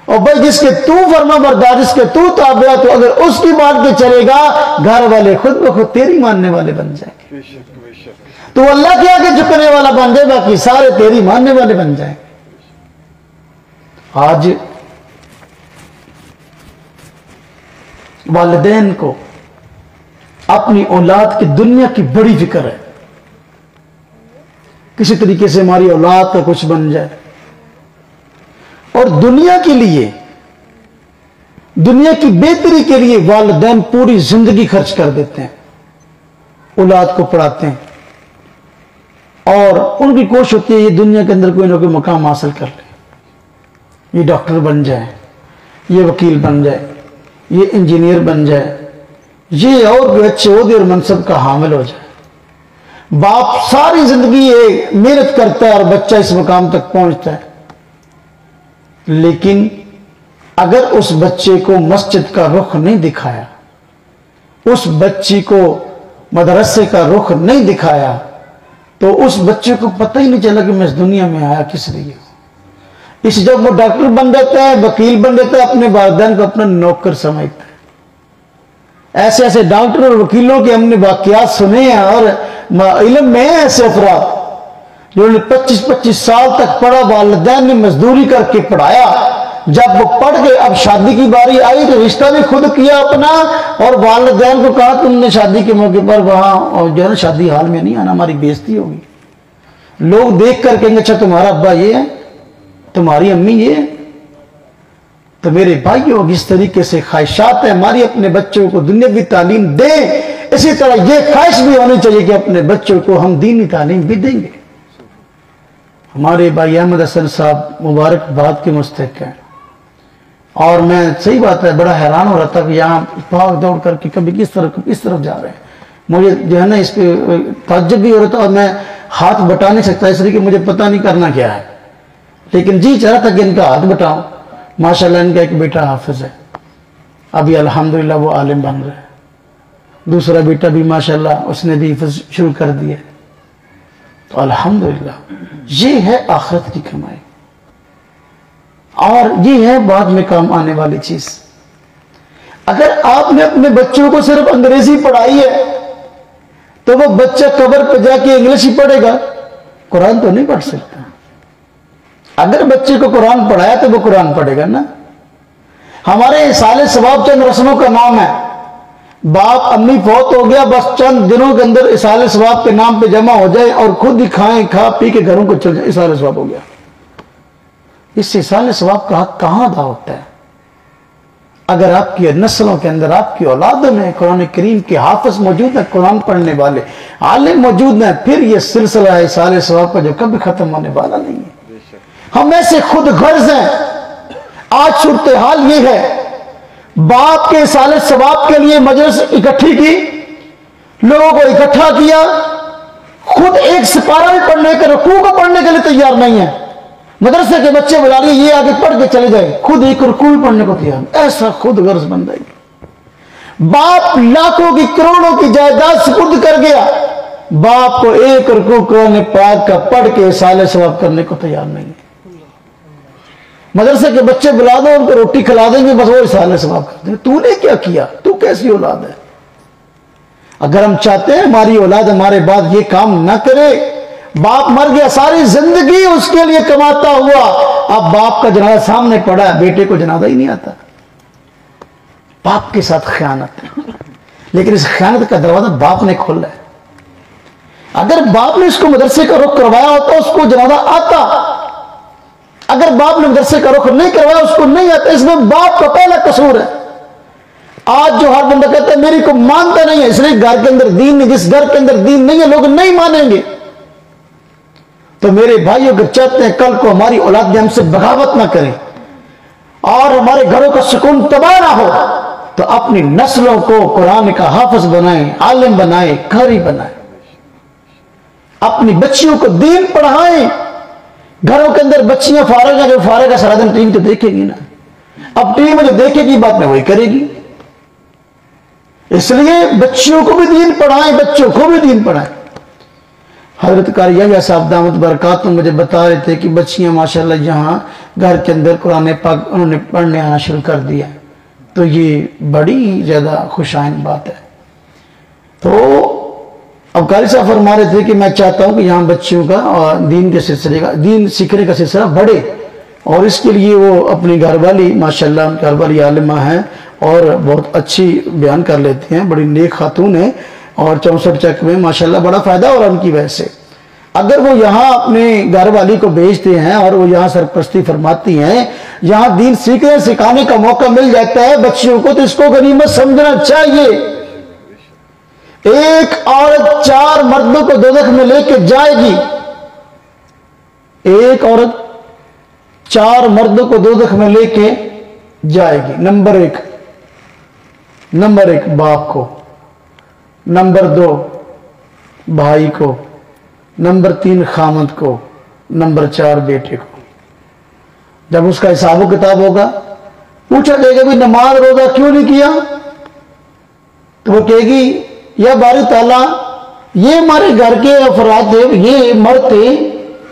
S1: اور بھائی جس کے تو فرما بردار، جس کے تو تابع، تو اگر اس کی بات پہ چلے گا گھر والے خود بخود تیری ماننے والے بن جائیں گے. تو اللہ کے آگے جھکنے والا بن جائے، باقی سارے تیری ماننے والے بن جائیں گے. آج والدین کو اپنی اولاد کی دنیا کی بڑی فکر ہے، کسی طریقے سے ہماری اولاد کا کچھ بن جائے، اور دنیا کے لیے، دنیا کی بہتری کے لیے والدین پوری زندگی خرچ کر دیتے ہیں، اولاد کو پڑھاتے ہیں اور ان کی کوشش ہوتی ہے یہ دنیا کے اندر کوئی نہ کوئی مقام حاصل کر لے، یہ ڈاکٹر بن جائے، یہ وکیل بن جائے، یہ انجینئر بن جائے، یہ اور کوئی اچھے عہدے اور منصب کا حامل ہو جائے. باپ ساری زندگی محنت کرتا ہے اور بچہ اس مقام تک پہنچتا ہے، لیکن اگر اس بچے کو مسجد کا رخ نہیں دکھایا، اس بچی کو مدرسے کا رخ نہیں دکھایا، تو اس بچے کو پتہ ہی نہیں چلا کہ میں اس دنیا میں آیا کس لیے. اس جب وہ ڈاکٹر بن جاتا ہے، وکیل بن جاتا ہے، اپنے والدین کو اپنا نوکر سمجھتا ہے. ایسے ایسے ڈاکٹر اور وکیلوں کے ہم نے واقعات سنے ہیں، اور علم میں ایسے افراد جو 25-25 سال تک پڑھا، والدین نے مزدوری کر کے پڑھایا، جب وہ پڑھ گئے اب شادی کی باری آئی تو رشتہ بھی خود کیا اپنا، اور والدین کو کہا تم نے شادی کے موقع پر وہاں اور جو ہے نا شادی حال میں نہیں آنا، ہماری بےزتی ہوگی. لوگ دیکھ کر کہیں گے اچھا تمہارا ابا یہ ہے، تمہاری امی یہ ہے. تو میرے بھائیوں اس طریقے سے خواہشات ہیں ہماری اپنے بچوں کو دنیاوی تعلیم دیں، اسی طرح یہ خواہش بھی ہونی چاہیے کہ اپنے بچوں کو ہم دینی تعلیم بھی دیں گے. ہمارے بھائی احمد حسن صاحب مبارکباد کے مستحق ہیں، اور میں صحیح بات ہے بڑا حیران ہو رہا تھا کہ یہاں بھاگ دوڑ کر کے کبھی کس طرف جا رہے ہیں. مجھے جو ہے نا اس پہ تعجب بھی ہو رہا تھا، اور میں ہاتھ بٹا نہیں سکتا اس لیے کہ مجھے پتہ نہیں کرنا کیا ہے، لیکن جی چاہ رہا تھا کہ ان کا ہاتھ بٹاؤں. ماشاءاللہ ان کا ایک بیٹا حافظ ہے، ابھی الحمدللہ وہ عالم بن رہا ہے. دوسرا بیٹا بھی ماشاءاللہ اس نے بھی حفظ شروع کر دیا. تو الحمدللہ یہ ہے آخرت کی کمائی، اور یہ ہے بعد میں کام آنے والی چیز. اگر آپ نے اپنے بچوں کو صرف انگریزی پڑھائی ہے تو وہ بچہ قبر پہ جا کے انگلش ہی پڑھے گا، قرآن تو نہیں پڑھ سکتا. اگر بچے کو قرآن پڑھایا تو وہ قرآن پڑھے گا نا. ہمارے اصالِ ثواب چند رسموں کا نام ہے، باپ امی فوت ہو گیا، بس چند دنوں کے اندر اصالِ ثواب کے نام پہ جمع ہو جائے اور خود ہی کھائیں، کھا پی کے گھروں کو چل جائے، اصالِ ثواب ہو گیا. اس سے اصالِ ثواب کا حق کہاں ادا ہوتا ہے؟ اگر آپ کی نسلوں کے اندر، آپ کی اولادوں میں قرآن کریم کے حافظ موجود ہیں، قرآن پڑھنے والے عالم موجود ہیں، پھر یہ سلسلہ ہے اصالِ ثواب کا جو کبھی ختم ہونے والا نہیں ہے. ہم ایسے خود غرض ہیں. آج صورتحال یہ ہے، باپ کے اصالِ ثواب کے لیے مجلس اکٹھی کی، لوگوں کو اکٹھا کیا،
S2: خود ایک سپارہ بھی پڑھنے کے رکوع کو پڑھنے کے لیے تیار نہیں ہے. مدرسے کے بچے بلا لیے یہ آگے پڑھ کے چلے جائے, خود ایک رکوع بھی پڑھنے کو تیار نہیں. ایسا خود غرض بندہ ہے. باپ لاکھوں کی کروڑوں کی جائیداد سپرد کر گیا, باپ کو ایک رکوع قرآن پاک کا پڑھ کے اصالہ ثواب کرنے کو تیار نہیں ہے. مدرسے کے بچے بلا دو, ان کو روٹی کھلا دیں گے, بس وہ اصالہ ثواب کر دیں گے. تو نے کیا کیا؟ تو کیسی اولاد ہے؟ اگر ہم چاہتے ہیں ہماری اولاد ہمارے بعد یہ کام نہ کرے, باپ مر گیا ساری زندگی اس کے لیے کماتا ہوا, اب باپ کا جنازہ سامنے پڑا ہے, بیٹے کو جنازہ ہی نہیں آتا. باپ کے ساتھ خیانت ہے, لیکن اس خیانت کا دروازہ باپ نے کھولا ہے. اگر باپ نے اس کو مدرسے کا رخ کروایا ہوتا اس کو جنازہ آتا. اگر باپ نے مدرسے کا رخ نہیں کروایا اس کو نہیں آتا. اس میں باپ کا پہلا قصور ہے. آج جو ہر بندہ کہتا ہے میری کو مانتا نہیں ہے, اس لیے گھر کے اندر دین نہیں. جس گھر کے اندر دین نہیں ہے لوگ نہیں مانیں گے. تو میرے بھائی اگر چاہتے ہیں کل کو ہماری اولاد ہم سے بغاوت نہ کرے اور ہمارے گھروں کا سکون تباہ نہ ہو, تو اپنی نسلوں کو قرآن کا حافظ بنائیں, عالم بنائیں, قاری بنائیں. اپنی بچیوں کو دین پڑھائیں. گھروں کے اندر بچیاں فارغ ہیں, جو فارغ ہے سارا دن ٹی وی تو دیکھے گی نا. اب ٹی وی میں جو دیکھے گی بات میں وہی کرے گی. اس لیے بچیوں کو بھی دین پڑھائیں, بچوں کو بھی دین پڑھائیں. حضرت قاری یحییٰ صاحب دامت برکاتہ مجھے بتا رہے تھے کہ بچیاں ماشاءاللہ یہاں گھر کے اندر قرآن پاک انہوں نے پڑھنے آنا شروع کر دیا, تو یہ بڑی زیادہ خوش آئند بات ہے. تو اب قاری صاحب فرما رہے تھے کہ میں چاہتا ہوں کہ یہاں بچیوں کا اور دین کے سلسلے کا, دین سیکھنے کا سلسلہ بڑھے, اور اس کے لیے وہ اپنی گھر والی ماشاءاللہ گھر والی عالمہ ہیں اور بہت اچھی بیان کر لیتی ہیں, بڑی نیک خاتون ہیں, اور 64 چک میں ماشاءاللہ بڑا فائدہ ہو رہا ان کی وجہ سے. اگر وہ یہاں اپنے گھر والی کو بھیجتے ہیں اور وہ یہاں سرپرستی فرماتی ہیں, یہاں دین سیکھنے سکھانے کا موقع مل جاتا ہے بچیوں کو, تو اس کو غنیمت سمجھنا چاہیے. ایک عورت 4 مردوں کو دوزخ میں لے کے جائے گی. ایک عورت 4 مردوں کو دوزخ میں لے کے جائے گی. نمبر ایک باپ کو, نمبر 2 بھائی کو, نمبر 3 خامد کو, نمبر 4 بیٹے کو. جب اس کا حساب و کتاب ہوگا, پوچھا جائے گا بھی نماز روزہ کیوں نہیں کیا, تو وہ کہے گی یا باری تعالیٰ یہ ہمارے گھر کے افراد تھے, یہ مرد تھے,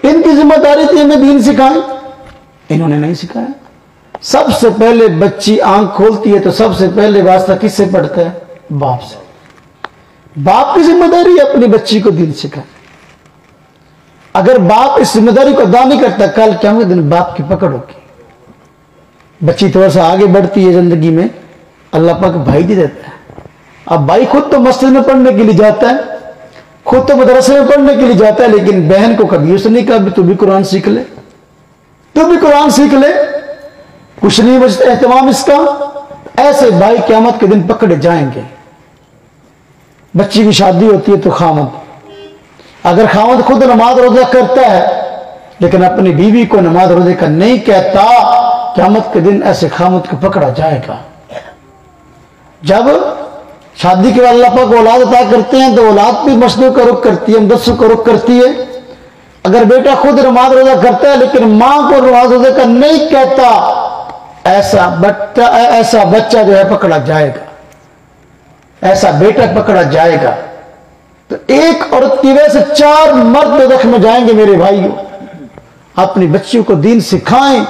S2: ان کی ذمہ داری تھی ہمیں دین سکھائیں, انہوں نے نہیں سکھایا. سب سے پہلے بچی آنکھ کھولتی ہے تو سب سے پہلے واسطہ کس سے پڑتا ہے؟ باپ سے. باپ کی ذمہ داری ہے اپنی بچی کو دین سکھائیں. اگر باپ اس ذمہ داری کو ادا نہیں کرتا, کل قیامت کے دن باپ کی پکڑ ہوگی. بچی تھوڑا سا آگے بڑھتی ہے زندگی میں, اللہ پاک بھائی دے دیتا ہے. اب بھائی خود تو مسجد میں پڑھنے کے لیے جاتا ہے, خود تو مدرسے میں پڑھنے کے لیے جاتا ہے, لیکن بہن کو کبھی اس نے نہیں کہا تو بھی قرآن سیکھ لے, تو بھی قرآن سیکھ لے, کچھ نہیں بچتا اہتمام اس کا. ایسے بھائی قیامت کے دن پکڑے جائیں گے. بچی کی شادی ہوتی ہے تو خامد, اگر خامد خود نماز روزہ کرتا ہے لیکن اپنی بیوی کو نماز روزے کا نہیں کہتا, قیامت کے دن ایسے خامد کو پکڑا جائے گا. جب شادی کے بعد اللہ پاک اولاد عطا کرتے ہیں تو اولاد بھی مسجدوں کا رخ کرتی ہے, مدرسوں کا رخ کرتی ہے. اگر بیٹا خود نماز روزہ کرتا ہے لیکن ماں کو نماز روزے کا نہیں کہتا, ایسا بچہ جو ہے پکڑا جائے گا, ایسا بیٹا پکڑا جائے گا. تو ایک عورت کی وجہ سے 4 مرد دوزخ میں جائیں گے. میرے بھائیوں, اپنی بچیوں کو دین سکھائیں.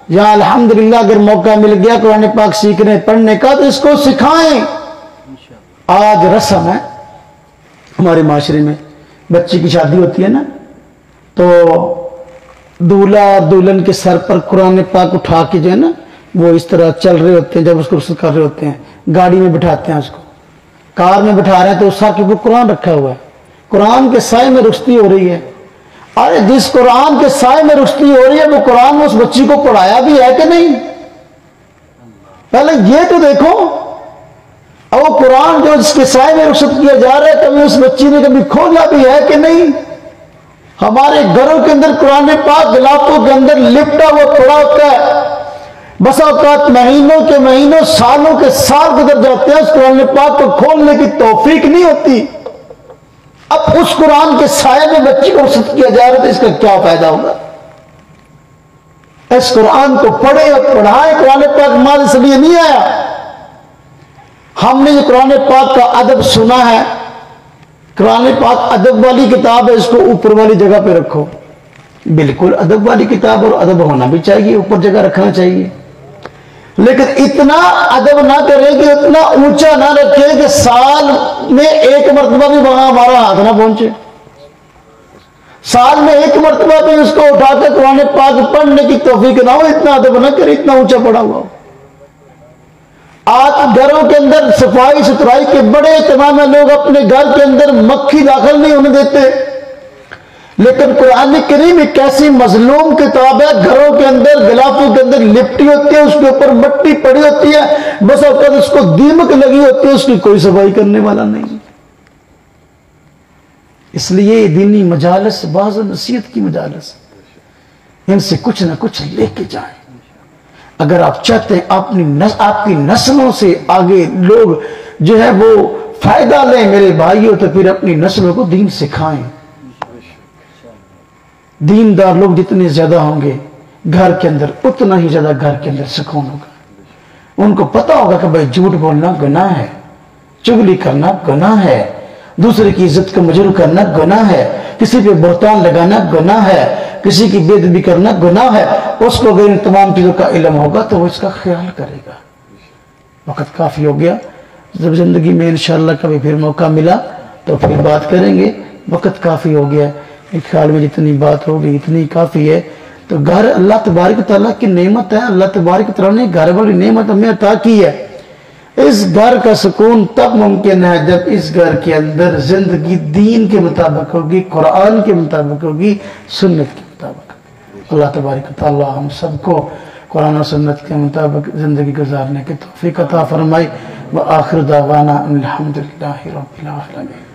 S2: یہاں الحمدللہ اگر موقع مل گیا قرآن پاک سیکھنے پڑھنے کا تو اس کو سکھائیں. آج رسم ہے ہمارے معاشرے میں, بچی کی شادی ہوتی ہے نا, تو دولہا دلہن کے سر پر قرآن پاک اٹھا کے جو ہے نا وہ اس طرح چل رہے ہوتے ہیں. جب اس کو رخصت کر رہے ہوتے ہیں, گاڑی میں بٹھاتے ہیں, اس کو کار میں بٹھا رہے ہیں تو اس سر کے اوپر قرآن رکھا ہوا ہے. قرآن کے سائے میں رخصتی ہو رہی ہے. ارے جس قرآن کے سائے میں رخصتی ہو رہی ہے وہ قرآن میں اس بچی کو پڑھایا بھی ہے کہ نہیں؟ پہلے یہ تو دیکھو. اور وہ قرآن جو جس کے سائے میں رخصت کیا جا رہا ہے کبھی اس بچی نے کبھی کھولا بھی ہے کہ نہیں؟ ہمارے گھروں کے اندر قرآن پاک غلافوں کے اندر لپٹا ہوا پڑا ہوتا ہے. بسا اوقات مہینوں کے مہینوں, سالوں کے سال گزر جاتے ہیں, اس قرآن پاک کو کھولنے کی توفیق نہیں ہوتی. اب اس قرآن کے سائے میں بچی کو رخصت کیا جا رہا ہے تو اس کا کیا فائدہ ہوگا؟ اس قرآن کو پڑھے اور پڑھائے. قرآن پاک ماضی سے لیے نہیں آیا. ہم نے یہ قرآن پاک کا ادب سنا ہے. قرآن پاک ادب والی کتاب ہے, اس کو اوپر والی جگہ پہ رکھو. بالکل ادب والی کتاب, اور ادب ہونا بھی چاہیے, اوپر جگہ رکھنا چاہیے, لیکن اتنا ادب نہ کریں کہ اتنا اونچا نہ رکھیں کہ سال میں ایک مرتبہ بھی وہاں ہمارا ہاتھ نہ پہنچے. سال میں ایک مرتبہ بھی اس کو اٹھا کے قرآن پاک پڑھنے کی توفیق نہ ہو, اتنا ادب نہ کرے, اتنا اونچا پڑا ہوا ہو. آج گھروں کے اندر صفائی ستھرائی کے بڑے اہتمام ہے, لوگ اپنے گھر کے اندر مکھی داخل نہیں ہونے دیتے. لیکن قرآن کریم ایک ایسی مظلوم کتاب ہے, گھروں کے اندر غلافوں کے اندر لپٹی ہوتی ہے, اس کے اوپر مٹی پڑی ہوتی ہے, بس اوقات اس کو دیمک لگی ہوتی ہے, اس کی کوئی صفائی کرنے والا نہیں. اس لیے دینی مجالس بعض نصیحت کی مجالس, ان سے کچھ نہ کچھ لے کے جائیں. اگر آپ چاہتے ہیں آپ کی نسلوں سے آگے لوگ جو ہے وہ فائدہ لیں میرے بھائیوں, تو پھر اپنی نسلوں کو دین سکھائیں. دیندار لوگ جتنے زیادہ ہوں گے گھر کے اندر, اتنا ہی زیادہ گھر کے اندر سکون ہوگا. ان کو پتا ہوگا کہ بھائی جھوٹ بولنا گناہ ہے, چغلی کرنا گناہ ہے, دوسرے کی عزت کو مجروح کرنا گناہ ہے, کسی پہ بہتان لگانا گناہ ہے, کسی کی بے ادبی کرنا گناہ ہے. اس کو اگر ان تمام چیزوں کا علم ہوگا تو وہ اس کا خیال کرے گا. وقت کافی ہو گیا, جب زندگی میں انشاءاللہ کبھی پھر موقع ملا تو پھر بات کریں گے. وقت کافی ہو گیا, ایک خیال میں جتنی بات ہوگی اتنی کافی ہے. تو گھر اللہ تبارک تعالیٰ کی نعمت ہے. اللہ تبارک تعالیٰ نے گھر والی نعمت ہمیں عطا کی ہے. اس گھر کا سکون تب ممکن ہے جب اس گھر کے اندر زندگی دین کے مطابق ہوگی, قرآن کے مطابق ہوگی, سنت کے مطابق. اللہ تبارک تعالیٰ ہم سب کو قرآن و سنت کے مطابق زندگی گزارنے کی توفیق عطا فرمائے. وآخر دعوانا الحمدللہ رب العالمین.